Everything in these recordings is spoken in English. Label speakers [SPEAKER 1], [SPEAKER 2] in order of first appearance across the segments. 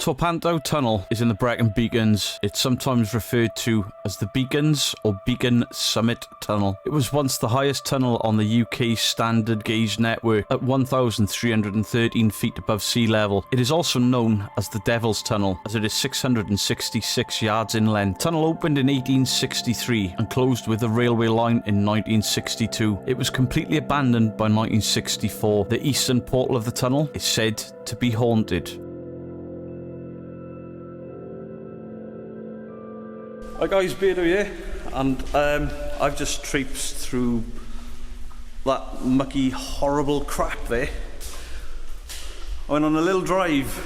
[SPEAKER 1] Torpanto Tunnel is in the Brecon Beacons. It's sometimes referred to as the Beacons or Beacon Summit Tunnel. It was once the highest tunnel on the UK standard gauge network at 1,313 feet above sea level. It is also known as the Devil's Tunnel, as it is 666 yards in length. Tunnel opened in 1863 and closed with the railway line in 1962. It was completely abandoned by 1964. The eastern portal of the tunnel is said to be haunted. Hi guys, Beardo here, and I've just traipsed through that mucky, horrible crap there. I went on a little drive.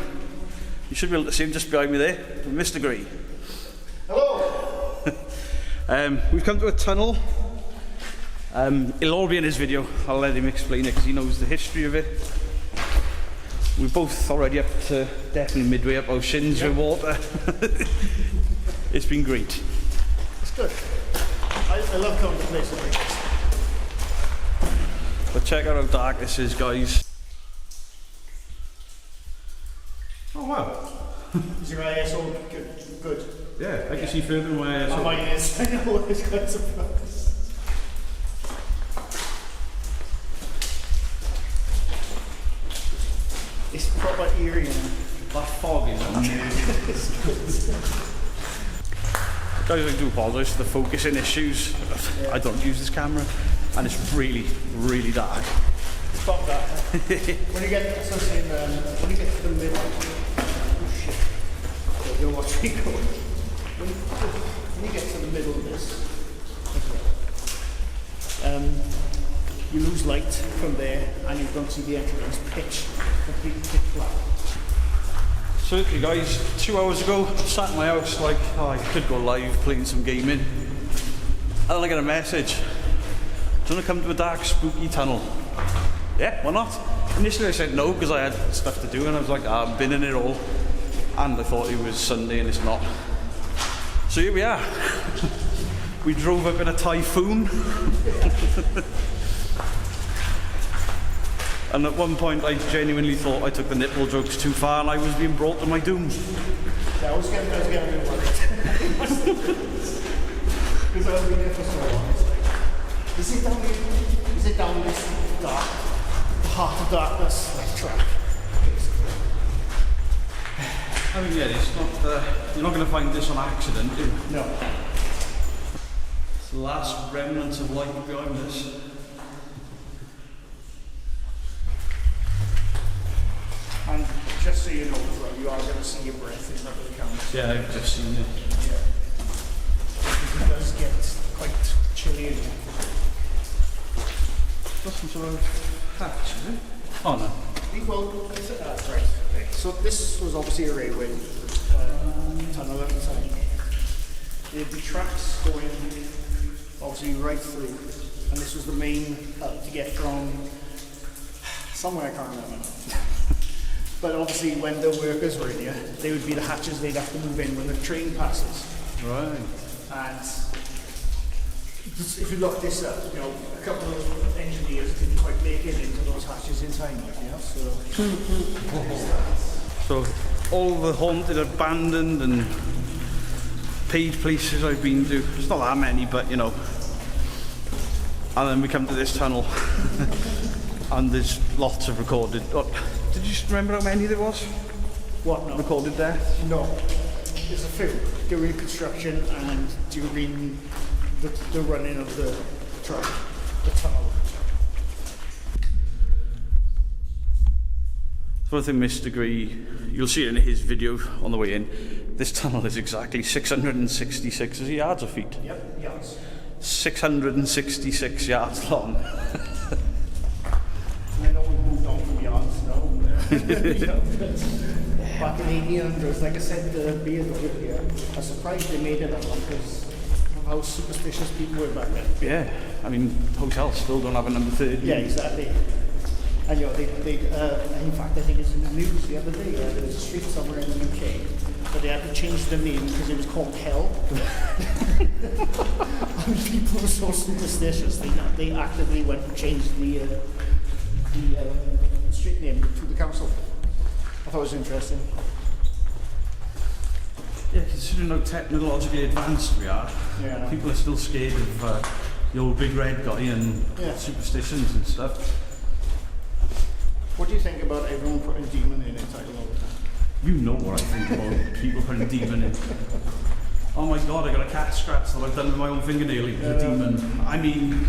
[SPEAKER 1] You should be able to see him just behind me there, Mr. Grey.
[SPEAKER 2] Hello!
[SPEAKER 1] We've come to a tunnel. It'll all be in his video. I'll let him explain it because he knows the history of it. We're both already up to definitely midway up our shins with water. It's been great.
[SPEAKER 2] It's good. I love coming to places like this.
[SPEAKER 1] But check out how dark this is, guys.
[SPEAKER 2] Oh wow. Is your ISO good?
[SPEAKER 1] Yeah, I can see further than my ISO.
[SPEAKER 2] Oh, mine is. I know, it's quite surprised. It's proper eerie, you know.
[SPEAKER 1] That fog is on. Guys, I do apologise for the focusing issues. I don't use this camera, and it's really, really dark.
[SPEAKER 2] Stop that. When you get, so saying, when you get to the middle, oh shit, you'll watch me go. When you get to the middle of this, you lose light from there, and you don't see the entrance pitch, completely pitch black.
[SPEAKER 1] So you guys, 2 hours ago, I sat in my house like, oh, I could go live playing some gaming. And then I get a message. Do you want to come to a dark, spooky tunnel? Yeah, why not? Initially I said no, because I had stuff to do, and I was like, I've been in it all. And I thought it was Sunday, and it's not. So here we are. We drove up in a typhoon. And at one point I genuinely thought I took the nipple jokes too far and I was being brought to my doom.
[SPEAKER 2] Yeah, I was getting a bit worried. Because I've been there for so long. It's like, is it down this dark, heart of darkness, like track, basically?
[SPEAKER 1] I mean, yeah, it's not, you're not going to find this on accident, do you?
[SPEAKER 2] No.
[SPEAKER 1] It's the last remnants of light behind us.
[SPEAKER 2] And just so you know as well, you are going to see your breath in front of the camera.
[SPEAKER 1] Yeah, I've just seen it.
[SPEAKER 2] Yeah. It does get quite chilly in here.
[SPEAKER 1] That's some sort of hatch, is it? Oh no.
[SPEAKER 2] Well, that's right. So this was obviously a railway tunnel at the time. There'd be tracks going obviously right through, and this was the main to get from somewhere I can't remember. But obviously when the workers were in here, they would be the hatches they'd have to move in when the train passes.
[SPEAKER 1] Right.
[SPEAKER 2] And if you look this up, you know, a couple of engineers didn't quite make it into those hatches in time, you know, so...
[SPEAKER 1] So all the haunted, abandoned and paid places I've been to, it's not that many, but you know. And then we come to this tunnel and there's lots of recorded. Did you remember how many there was?
[SPEAKER 2] What? No.
[SPEAKER 1] Recorded there?
[SPEAKER 2] No. There's a few during construction and during the running of the truck, the tunnel.
[SPEAKER 1] One thing, Mr. Grey, you'll see it in his video on the way in. This tunnel is exactly 666 yards or feet?
[SPEAKER 2] Yep, yards.
[SPEAKER 1] 666 yards long.
[SPEAKER 2] I know we moved on from yards now. Back in 1800s, like I said, the beard over here, I was surprised they made it that one because of how superstitious people were back then.
[SPEAKER 1] Yeah, I mean, hotels still don't have a number 30.
[SPEAKER 2] Yeah, exactly. And you know, in fact, I think it's in the news the other day, there was a street somewhere in the UK, but they had to change the name because it was called Hell. And people were so superstitious, they actively went and changed the street name to the council. I thought it was interesting.
[SPEAKER 1] considering how technologically advanced we are,
[SPEAKER 2] Yeah.
[SPEAKER 1] people are still scared of the old big red guy and superstitions and stuff.
[SPEAKER 2] What do you think about everyone putting demon in it title all the time?
[SPEAKER 1] You know what I think about people putting demon in. Oh my god, I got a cat scratch that I've done with my own fingernail. It's a demon. I mean,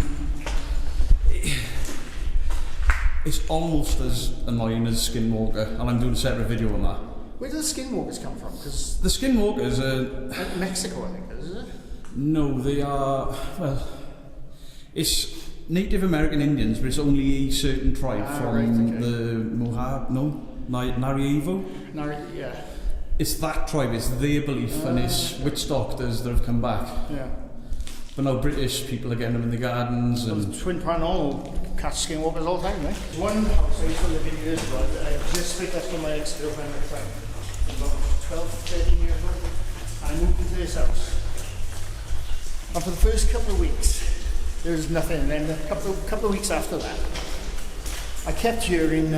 [SPEAKER 1] it's almost as annoying as Skinwalker, and I'm doing a separate video on that.
[SPEAKER 2] Where do the skinwalkers come from? Because
[SPEAKER 1] The Skinwalkers are...
[SPEAKER 2] Mexico, I think, is it?
[SPEAKER 1] No, they are... Well, it's Native American Indians, but it's only a certain tribe from the Mohave... No? Narievo?
[SPEAKER 2] Yeah.
[SPEAKER 1] It's that tribe, it's their belief, and it's witch doctors that have come back.
[SPEAKER 2] Yeah.
[SPEAKER 1] But now British people are getting them in the gardens and...
[SPEAKER 2] Twin Paranormal catch skinwalkers all the time, right? One house I used to live in years ago, I just split up from my ex-girlfriend at the time. About 12, 13 years old. I moved into this house. And for the first couple of weeks, there was nothing. And then a couple of weeks after that, I kept hearing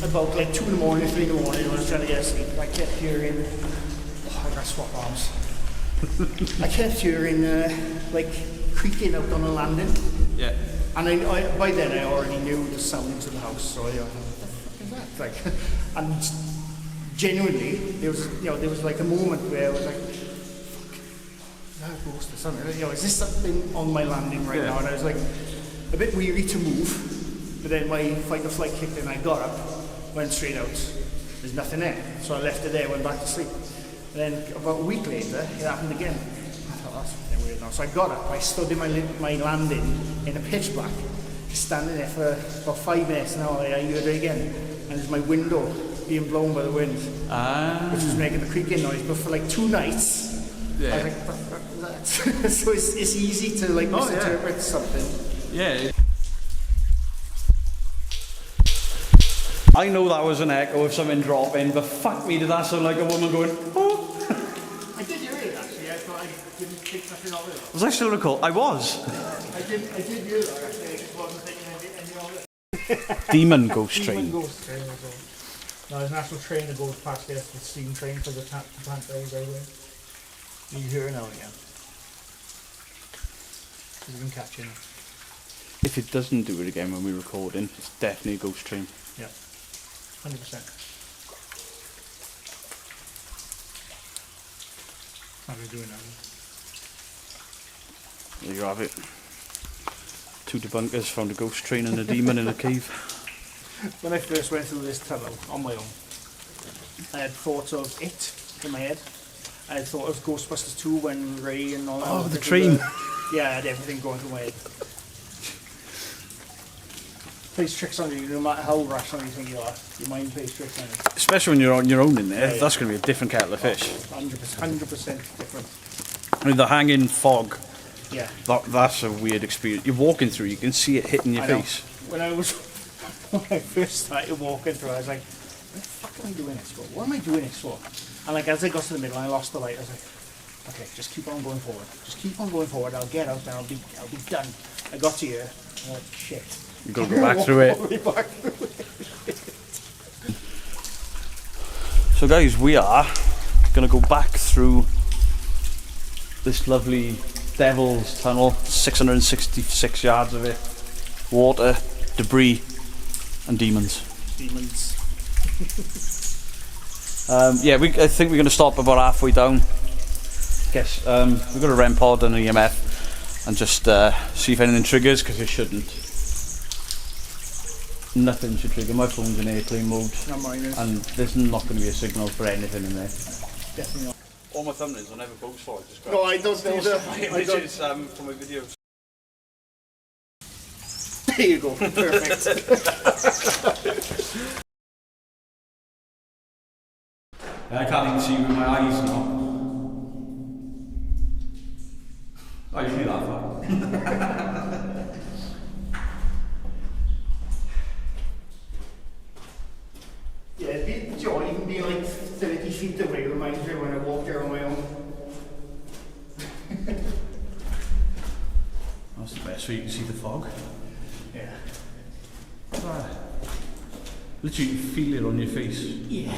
[SPEAKER 2] about like 2 in the morning, 3 in the morning, when I was trying to get asleep. I kept hearing, I gotta swap arms. I kept hearing like creaking out on the landing.
[SPEAKER 1] Yeah.
[SPEAKER 2] And I by then I already knew the sounds of the house, so I was like, what the fuck is that? Like, and genuinely, there was like a moment where I was like, fuck, is that a ghost or something? Is this something on my landing right now? And I was like, a bit weary to move, but then my fight or flight kicked in, I got up, went straight out, there's nothing there. So I left it there, went back to sleep. And then about a week later, it happened again. I thought, that's fucking weird now. So I got up, I stood in my landing in a pitch black, standing there for about 5 minutes, and I heard it again. And there's my window being blown by the wind, which was making the creaking noise. But for like 2 nights, I was like, what that? So it's easy to like misinterpret something.
[SPEAKER 1] Yeah. I know that was an echo of something dropping, but fuck me, did that sound like a woman going, oh?
[SPEAKER 2] I did hear it actually, but I didn't think nothing of it.
[SPEAKER 1] Was I still recording? I was.
[SPEAKER 2] I did hear that actually, I just wasn't thinking anything of it.
[SPEAKER 1] Demon ghost train.
[SPEAKER 2] Demon ghost train as well. No, there's an actual train that goes past this, the steam train for the plant days over there. You hear it now again. Because you've been catching it.
[SPEAKER 1] If it doesn't do it again when we're recording, it's definitely a ghost train.
[SPEAKER 2] Yeah. 100%. How are we doing now?
[SPEAKER 1] There you have it. 2 debunkers found a ghost train and a demon in a cave.
[SPEAKER 2] When I first went through this tunnel on my own, I had thoughts of it in my head. I had thought of Ghostbusters 2 when Ray and all that.
[SPEAKER 1] Oh, the train.
[SPEAKER 2] Yeah, I had everything going through my head. Plays tricks on you, no matter how rational you think you are. Your mind plays tricks on you.
[SPEAKER 1] Especially when you're on your own in there,
[SPEAKER 2] Yeah.
[SPEAKER 1] that's going to be a different kettle of fish.
[SPEAKER 2] 100% different.
[SPEAKER 1] I mean, the hanging fog,
[SPEAKER 2] Yeah.
[SPEAKER 1] that's a weird experience. You're walking through, you can see it hitting your
[SPEAKER 2] I know.
[SPEAKER 1] face.
[SPEAKER 2] When I first started walking through, I was like, what the fuck am I doing this for? What am I doing this for? And like as I got to the middle and I lost the light, I was like, okay, just keep on going forward. Just keep on going forward. I'll get out and I'll be done. I got to here, and I'm like, shit.
[SPEAKER 1] You've got to go back through it.
[SPEAKER 2] Back through it.
[SPEAKER 1] So guys, we are going to go back through this lovely Devil's Tunnel, 666 yards of it, water, debris and demons.
[SPEAKER 2] Demons.
[SPEAKER 1] Yeah, I think we're going to stop about halfway down. Guess we've got a REM pod and an EMF and just see if anything triggers, because it shouldn't. Nothing should trigger. My phone's in airplane mode, and there's not going to be a signal for anything in there.
[SPEAKER 2] Definitely not.
[SPEAKER 1] All my thumbnails I never post for. Just
[SPEAKER 2] No, I don't do that. I don't.
[SPEAKER 1] For my videos.
[SPEAKER 2] There you go. Perfect.
[SPEAKER 1] I can't even see with my eyes now. I usually that far.
[SPEAKER 2] Yeah, even being like 30 feet away reminds me when I walk there on my own.
[SPEAKER 1] That's the best way you can see the fog.
[SPEAKER 2] Yeah.
[SPEAKER 1] Literally you feel it on your face.
[SPEAKER 2] Yeah.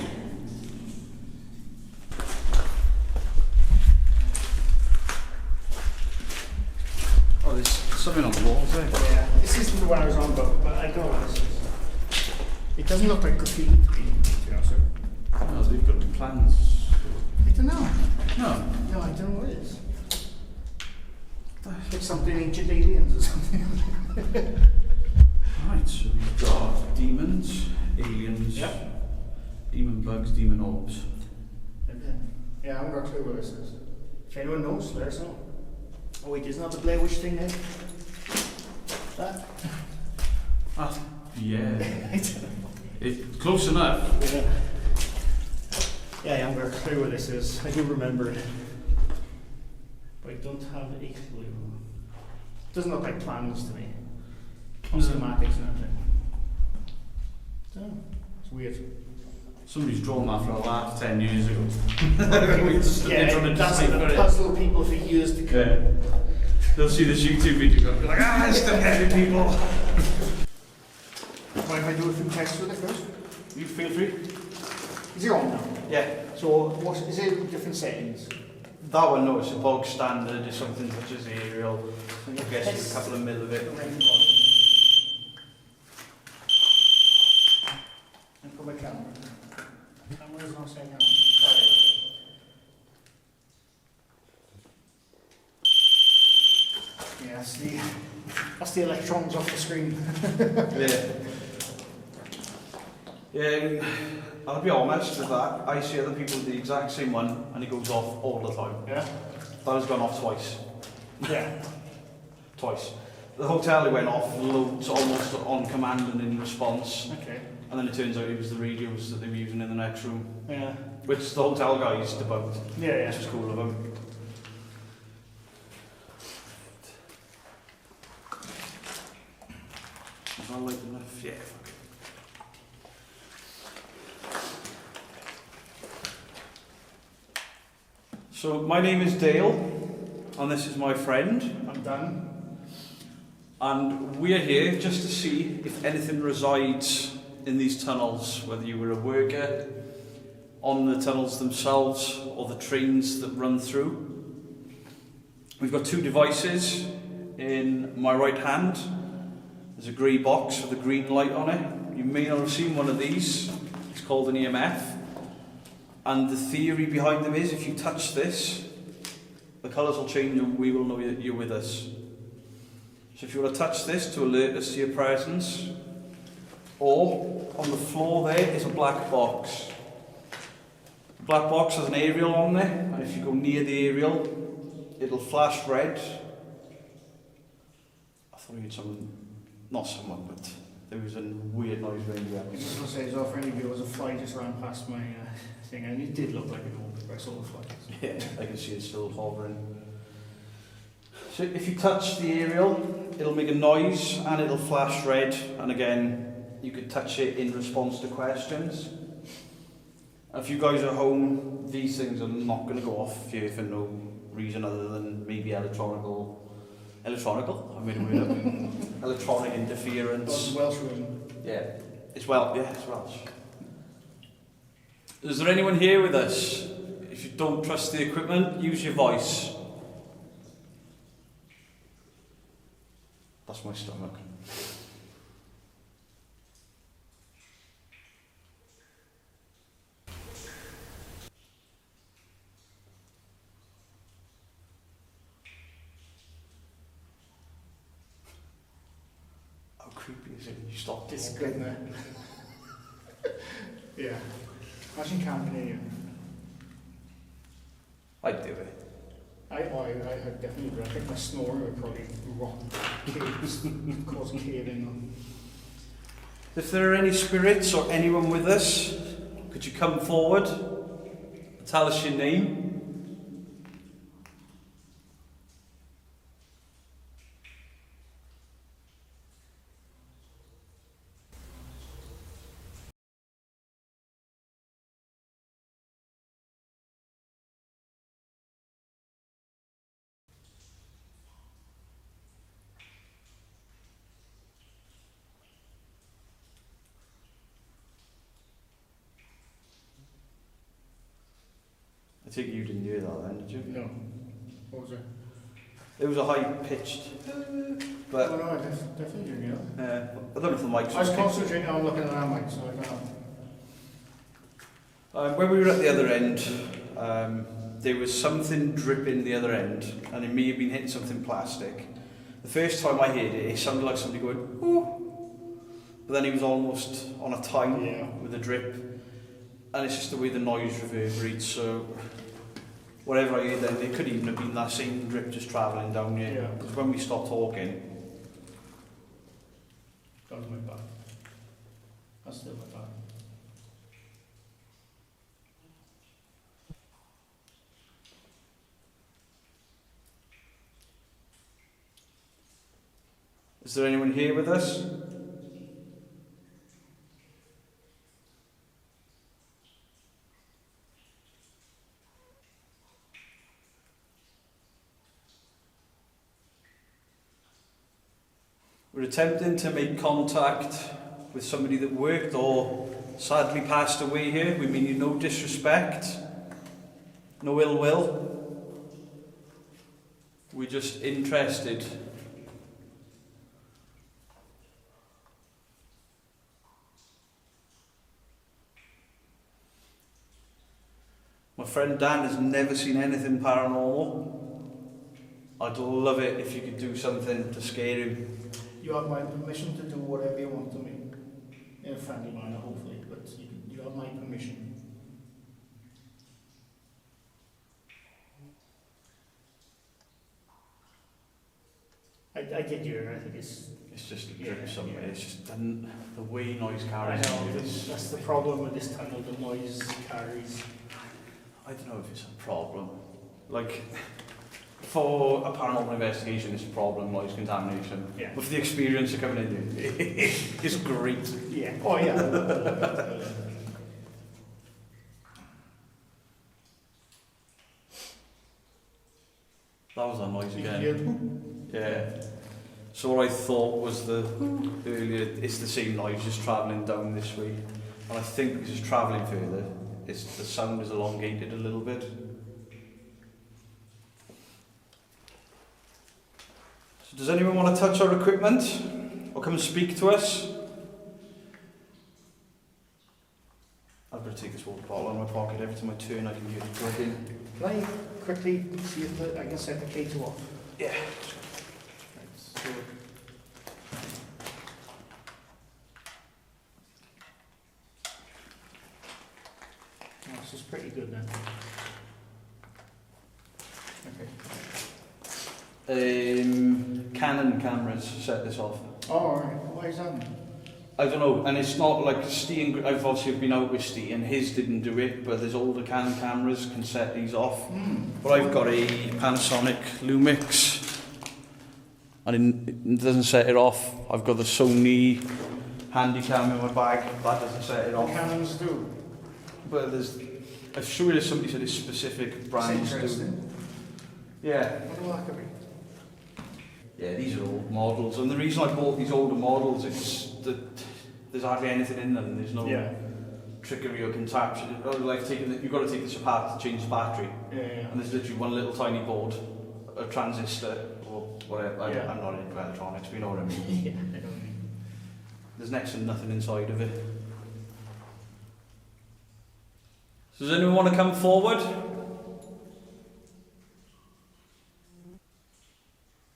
[SPEAKER 1] something on the walls there.
[SPEAKER 2] Yeah, this isn't the one I was on about, but I don't know what this is. It doesn't look like graffiti to me, to be honest with you.
[SPEAKER 1] No, they've got plans.
[SPEAKER 2] I don't know.
[SPEAKER 1] No.
[SPEAKER 2] No, I don't know what it is. It's something ancient aliens or something.
[SPEAKER 1] Right, so we've got demons, aliens, demon bugs, demon orbs.
[SPEAKER 2] Yeah, I haven't got a clue what this is. If anyone knows, let us know. Oh wait, isn't that the Blair Witch thing there? That?
[SPEAKER 1] Ah, yeah. It's close enough.
[SPEAKER 2] Yeah, I haven't got a clue what this is. I do remember it. But I don't have a clue. It doesn't look like plans to me. Or schematics and everything. It's weird.
[SPEAKER 1] Somebody's drawn that for a laugh 10 years ago.
[SPEAKER 2] That's going to puzzle people for years to come.
[SPEAKER 1] Yeah. They'll see this YouTube video and be like, it's the heavy people.
[SPEAKER 2] Mind if I do a few tests with it first?
[SPEAKER 1] You feel free.
[SPEAKER 2] Is it on now?
[SPEAKER 1] Yeah.
[SPEAKER 2] So, what is it different settings?
[SPEAKER 1] That one, no, it's a bog standard. It's something such as aerial. I guess there's a couple of mil of it.
[SPEAKER 2] And put my camera. Camera's not saying that. Yeah, that's the electrons off the screen.
[SPEAKER 1] Yeah, I'll be honest with that. I see other people with the exact same one and it goes off all the time.
[SPEAKER 2] Yeah?
[SPEAKER 1] That has gone off twice.
[SPEAKER 2] Yeah.
[SPEAKER 1] Twice. The hotel it went off loads, almost on command and in response.
[SPEAKER 2] Okay.
[SPEAKER 1] And then it turns out it was the radios that they were using in the next room.
[SPEAKER 2] Yeah.
[SPEAKER 1] Which the hotel guys debunked.
[SPEAKER 2] Yeah.
[SPEAKER 1] Which is cool of them. Is that light enough? Yeah. So my name is Dale, and this is my friend.
[SPEAKER 2] I'm done.
[SPEAKER 1] And we're here just to see if anything resides in these tunnels, whether you were a worker on the tunnels themselves or the trains that run through. We've got two devices in my right hand. There's a grey box with a green light on it. You may not have seen one of these. It's called an EMF. And the theory behind them is if you touch this, the colours will change and we will know that you're with us. So if you want to touch this to alert us to your presence, or on the floor there is a black box. The black box has an aerial on there, and if you go near the aerial, it'll flash red. I thought you had someone, not someone, but there was a weird noise range there.
[SPEAKER 2] I was just going to say, as well, for any viewers, a fly just ran past my thing, and it did look like an orb, but I saw the fly.
[SPEAKER 1] Yeah, I can see it still hovering. So if you touch the aerial, it'll make a noise and it'll flash red, and again, you could touch it in response to questions. If you guys are home, these things are not going to go off here for no reason other than maybe electronic interference.
[SPEAKER 2] Welsh room.
[SPEAKER 1] Yeah, it's Welsh. Is there anyone here with us? If you don't trust the equipment, use your voice. That's my stomach. How creepy is it? You stop
[SPEAKER 2] It's
[SPEAKER 1] talking.
[SPEAKER 2] good, man. Yeah. Imagine camping here.
[SPEAKER 1] I'd do it.
[SPEAKER 2] I definitely would. I think my snoring would probably rock caves, cause caving.
[SPEAKER 1] If there are any spirits or anyone with us, could you come forward? Tell us your name. I think you didn't hear that then, did you?
[SPEAKER 2] No. What was it?
[SPEAKER 1] It was a high pitched, but
[SPEAKER 2] Oh, no, I definitely hear you.
[SPEAKER 1] I don't know if the mics.
[SPEAKER 2] I was concentrating on looking at our mic, so I can't.
[SPEAKER 1] When we were at the other end, there was something dripping the other end, and it may have been hitting something plastic. The first time I heard it, it sounded like somebody going, "Ooh," but then he was almost on a time with a drip, and it's just the way the noise reverberates. So whatever I heard then, it could even have been that same drip just travelling down here.
[SPEAKER 2] Yeah.
[SPEAKER 1] Because when we stopped talking,
[SPEAKER 2] That was my bad. That's still my bad.
[SPEAKER 1] is there anyone here with us? We're attempting to make contact with somebody that worked or sadly passed away here. We mean you no disrespect, no ill will. We're just interested. My friend Dan has never seen anything paranormal. I'd love it if you could do something to scare him.
[SPEAKER 2] You have my permission to do whatever you want to me. In a friendly manner, hopefully, but you have my permission. I did hear it, I think it's...
[SPEAKER 1] It's just a drip somewhere. It's just the way noise
[SPEAKER 2] I
[SPEAKER 1] carries.
[SPEAKER 2] know, that's the problem with this tunnel, the noise carries.
[SPEAKER 1] I don't know if it's a problem. Like, for a paranormal investigation, it's a problem, noise contamination.
[SPEAKER 2] Yeah.
[SPEAKER 1] But for the experience of coming in here, it's great.
[SPEAKER 2] Yeah. Oh, yeah.
[SPEAKER 1] That was that noise
[SPEAKER 2] You
[SPEAKER 1] again.
[SPEAKER 2] hear
[SPEAKER 1] Yeah. So what I thought was earlier, it's the same noise just travelling down this way. And I think because it's travelling further, the sound is elongated a little bit. So does anyone want to touch our equipment? Or come and speak to us? I've got to take this water bottle out of my pocket every time I turn, I can hear it clicking.
[SPEAKER 2] Can I quickly see if I can set the K2 off?
[SPEAKER 1] Yeah.
[SPEAKER 2] Right, so this is pretty good then. Okay.
[SPEAKER 1] Canon cameras set this off.
[SPEAKER 2] Oh, alright. Why is that?
[SPEAKER 1] I don't know, and it's not like Steve, I've obviously been out with Steve and his didn't do it, but there's older Canon cameras can set these off. But I've got a Panasonic Lumix and it doesn't set it off. I've got the Sony Handycam in my bag, that doesn't set it
[SPEAKER 2] What
[SPEAKER 1] off.
[SPEAKER 2] Canons do?
[SPEAKER 1] But I'm sure there's somebody said it's specific brands do.
[SPEAKER 2] Interesting.
[SPEAKER 1] Yeah.
[SPEAKER 2] What that could be?
[SPEAKER 1] Yeah, these are old models, and the reason I bought these older models is that there's hardly anything in them. There's no trickery or contraption. Like you've got to take this apart to change the battery, and there's literally one little tiny board, a transistor or whatever. I'm not into electronics, but you know what I mean.
[SPEAKER 2] Yeah, I know what I mean.
[SPEAKER 1] There's next to nothing inside of it. So does anyone want to come forward?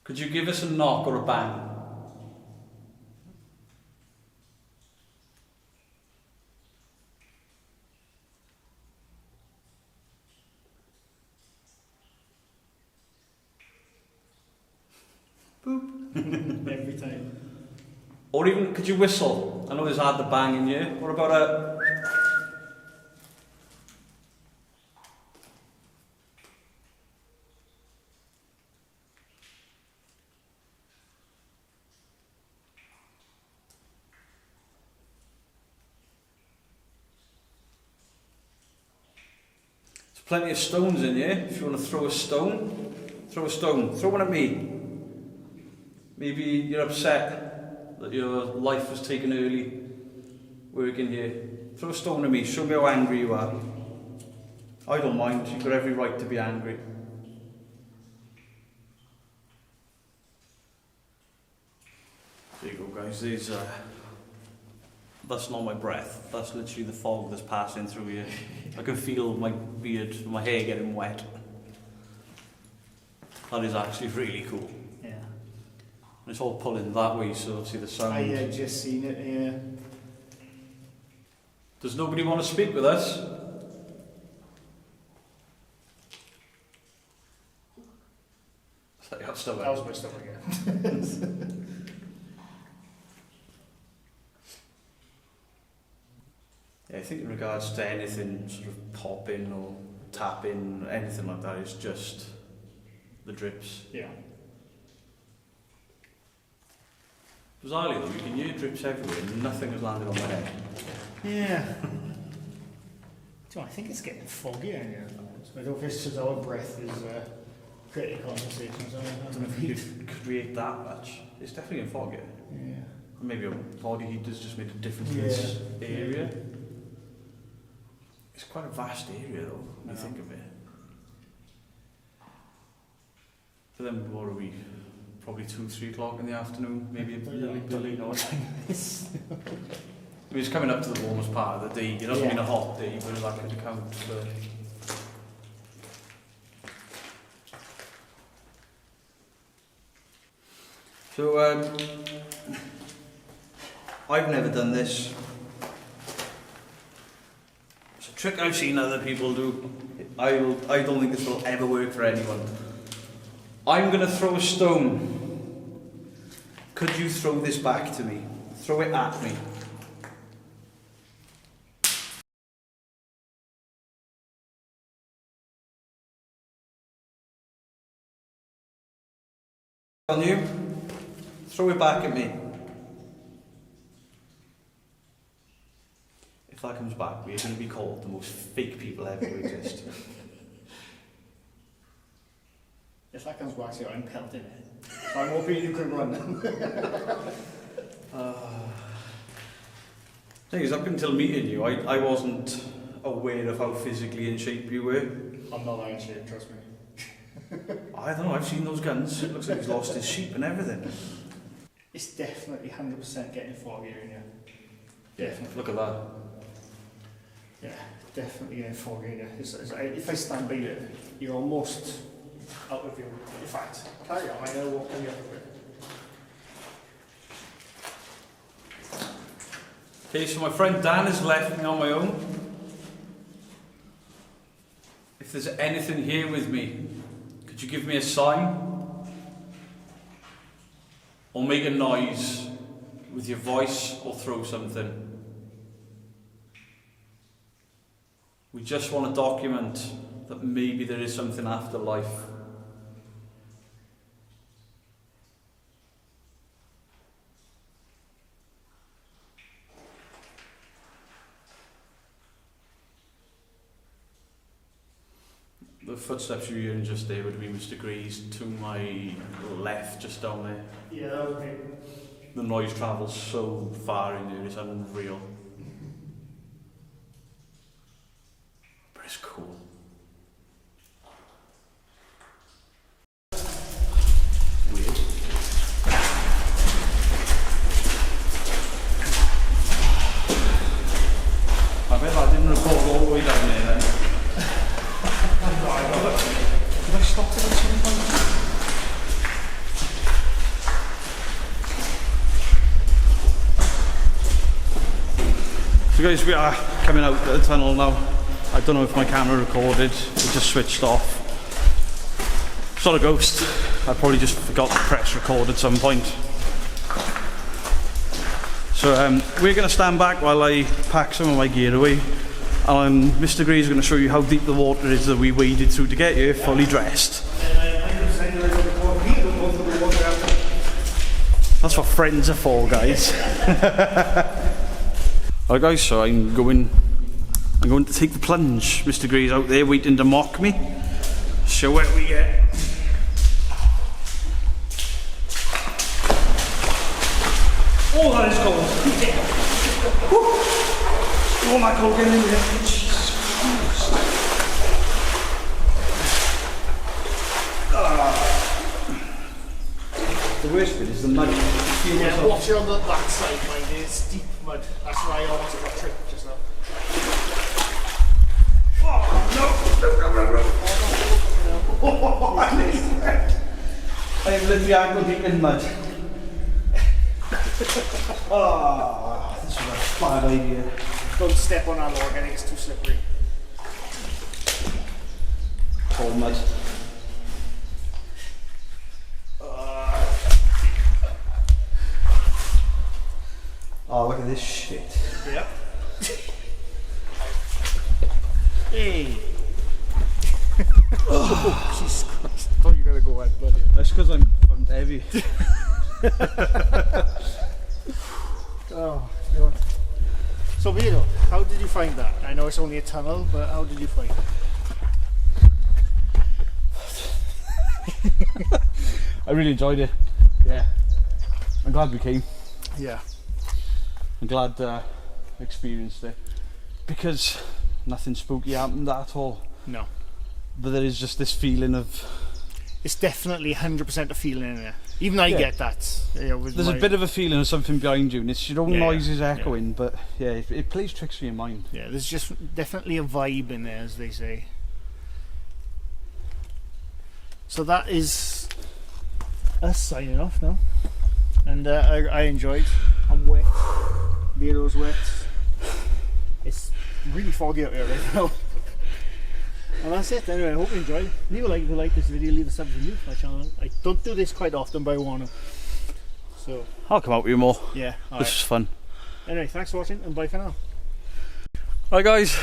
[SPEAKER 1] Could you give us a knock or a bang?
[SPEAKER 2] Boop. Every time.
[SPEAKER 1] Or even, could you whistle? I know there's hard to bang in here. What about a... Plenty of stones in here. If you want to throw a stone, throw a stone. Throw one at me. Maybe you're upset that your life was taken early working here. Throw a stone at me. Show me how angry you are. I don't mind. You've got every right to be angry. guys, these that's not my breath, that's literally the fog that's passing through here. I can feel my beard, my hair getting wet. That is actually really cool.
[SPEAKER 2] Yeah.
[SPEAKER 1] And it's all pulling that way, so obviously the sound.
[SPEAKER 2] I just seen it, yeah.
[SPEAKER 1] Does nobody want to speak with us?
[SPEAKER 2] That was my stomach again.
[SPEAKER 1] Yeah, I think in regards to anything sort of popping or tapping, anything like that, it's just the drips.
[SPEAKER 2] Yeah.
[SPEAKER 1] Bizarrely though, you can hear drips everywhere and nothing has landed on my head.
[SPEAKER 2] Yeah. So I think it's getting foggy in here. So I don't know if it's just our breath is creating conversations.
[SPEAKER 1] I don't know if you could create that much. It's definitely getting foggy.
[SPEAKER 2] Yeah.
[SPEAKER 1] Maybe a body heat has just made a difference in this area. It's quite a vast area though, when you think of it. But then what are we? Probably 2-3 o'clock in the afternoon, maybe a Billy, no time. I mean, it's coming up to the warmest part of the day. It doesn't mean a hot day, but that could count for. So, I've never done this. It's a trick I've seen other people do. I don't think this will ever work for anyone. I'm going to throw a stone. Could you throw this back to me? Throw it at me. On you? Throw it back at me. If that comes back, we're going to be called the most fake people ever to exist.
[SPEAKER 2] If that comes back to you, I'm pelting it. So I'm hoping you can run.
[SPEAKER 1] Thing is, up until meeting you, I wasn't aware of how physically in shape you were.
[SPEAKER 2] I'm not that in shape, trust me.
[SPEAKER 1] I don't know, I've seen those guns. It looks like he's lost his sheep and everything.
[SPEAKER 2] It's definitely 100% getting foggier in here. Definitely.
[SPEAKER 1] Look at that.
[SPEAKER 2] Yeah, definitely getting foggier in here. If I stand by you, you're almost out of view. In fact, carry on, I know what can you have with.
[SPEAKER 1] Okay, so my friend Dan has left me on my own. If there's anything here with me, could you give me a sign? Or make a noise with your voice or throw something. We just want to document that maybe there is something after life. The footsteps you're hearing just there would be Mr. Gray's to my left, just down there.
[SPEAKER 2] Yeah, that would be.
[SPEAKER 1] The noise travels so far in there, it's unreal. But it's cool. Weird. I bet I didn't record all the way down there then. Did I stop it at some point? So guys, we are coming out of the tunnel now. I don't know if my camera recorded, it just switched off. It's not a ghost, I probably just forgot to press record at some point. So we're going to stand back while I pack some of my gear away. And Mr. Gray is going to show you how deep the water is that we waded through to get here, fully dressed. That's what friends are for, guys. Alright guys, so I'm going to take the plunge. Mr. Gray's out there waiting to mock me. So where we get. Oh, that is cold. Oh my God, get in there. Jesus Christ. The worst bit is the mud. feel
[SPEAKER 2] Yeah,
[SPEAKER 1] myself.
[SPEAKER 2] watch it on that side, mind. It's deep mud. That's why I almost got tripped just now.
[SPEAKER 1] I have literally ankle deep in mud. Oh, this was a bad idea.
[SPEAKER 2] Don't step on that log, I think it's too slippery.
[SPEAKER 1] All mud. Oh, look at this shit.
[SPEAKER 2] Yep. Hey. Oh, Jesus Christ. I thought you were going to go out, buddy.
[SPEAKER 1] That's because I'm heavy.
[SPEAKER 2] Oh, God. So, Vito, how did you find that? I know it's only a tunnel, but how did you find it?
[SPEAKER 1] I really enjoyed it. Yeah. I'm glad we came.
[SPEAKER 2] Yeah.
[SPEAKER 1] I'm glad I experienced it. Because nothing spooky happened at all.
[SPEAKER 2] No.
[SPEAKER 1] But there is just this feeling of...
[SPEAKER 2] It's definitely 100% a feeling in there. Even I
[SPEAKER 1] Yeah.
[SPEAKER 2] get that. You know, with
[SPEAKER 1] There's a bit of a feeling of something behind you, and it's your own
[SPEAKER 2] Yeah,
[SPEAKER 1] noises
[SPEAKER 2] yeah.
[SPEAKER 1] echoing, but yeah, it plays tricks for your mind.
[SPEAKER 2] Yeah, there's just definitely a vibe in there, as they say. So that is us signing off now. And I enjoyed. I'm wet. Vito's wet. It's really foggy out here right now. And that's it. Anyway, I hope you enjoyed. Leave a like if you like this video. Leave a sub if you're new to my channel. I don't do this quite often, but I want to. So,
[SPEAKER 1] I'll come out with you more.
[SPEAKER 2] yeah.
[SPEAKER 1] This
[SPEAKER 2] Alright.
[SPEAKER 1] is fun.
[SPEAKER 2] Anyway, thanks for watching and bye for now.
[SPEAKER 1] Hi guys.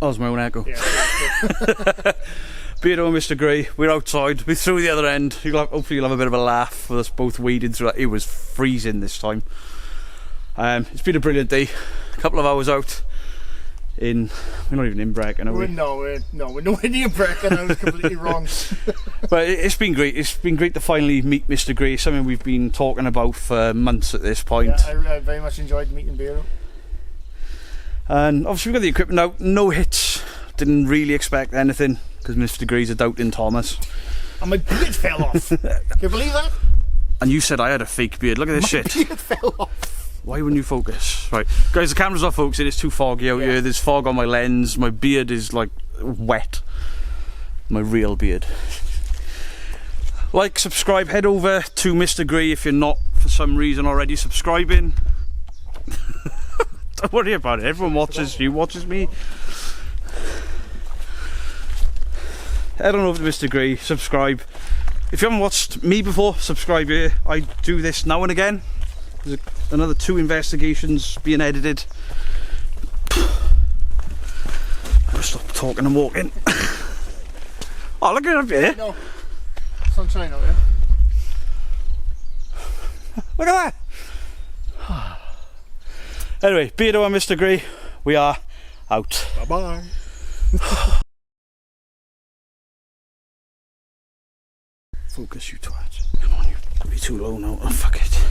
[SPEAKER 1] That was my own echo.
[SPEAKER 2] Yeah.
[SPEAKER 1] Beardo and Mr. Grey, we're outside. We're through the other end. Hopefully you'll have a bit of a laugh with us both wading through that. It was freezing this time. It's been a brilliant day. A couple of hours out. We're not even in Brecon, are we?
[SPEAKER 2] We're nowhere near Brecon. I was completely wrong.
[SPEAKER 1] But it's been great. It's been great to finally meet Mr. Grey. Something we've been talking about for months at this point.
[SPEAKER 2] Yeah, I very much enjoyed meeting Vito.
[SPEAKER 1] And obviously we've got the equipment out. No hits. Didn't really expect anything because Mr. Grey's a doubting Thomas.
[SPEAKER 2] And my beard fell off. Can you believe that?
[SPEAKER 1] And you said I had a fake beard. Look at this shit.
[SPEAKER 2] My beard fell off.
[SPEAKER 1] Why wouldn't you focus? Right, guys, the camera's not focusing. It's too foggy out here. There's fog on my lens. My beard is like wet. My real beard. Like, subscribe, head over to Mr. Grey if you're not for some reason already subscribing. Don't worry about it. Everyone watches you, watches me. Head on over to Mr. Grey, subscribe. If you haven't watched me before, subscribe here. I do this now and again. There's another 2 investigations being edited. I'll stop talking and walking. Oh, look at it up here.
[SPEAKER 2] No. Sunshine out there.
[SPEAKER 1] Look at that. Anyway, Beardo and Mr. Grey, we are out.
[SPEAKER 2] Bye-bye.
[SPEAKER 1] Focus, you twat. Come on, you're too low now. Oh, fuck it.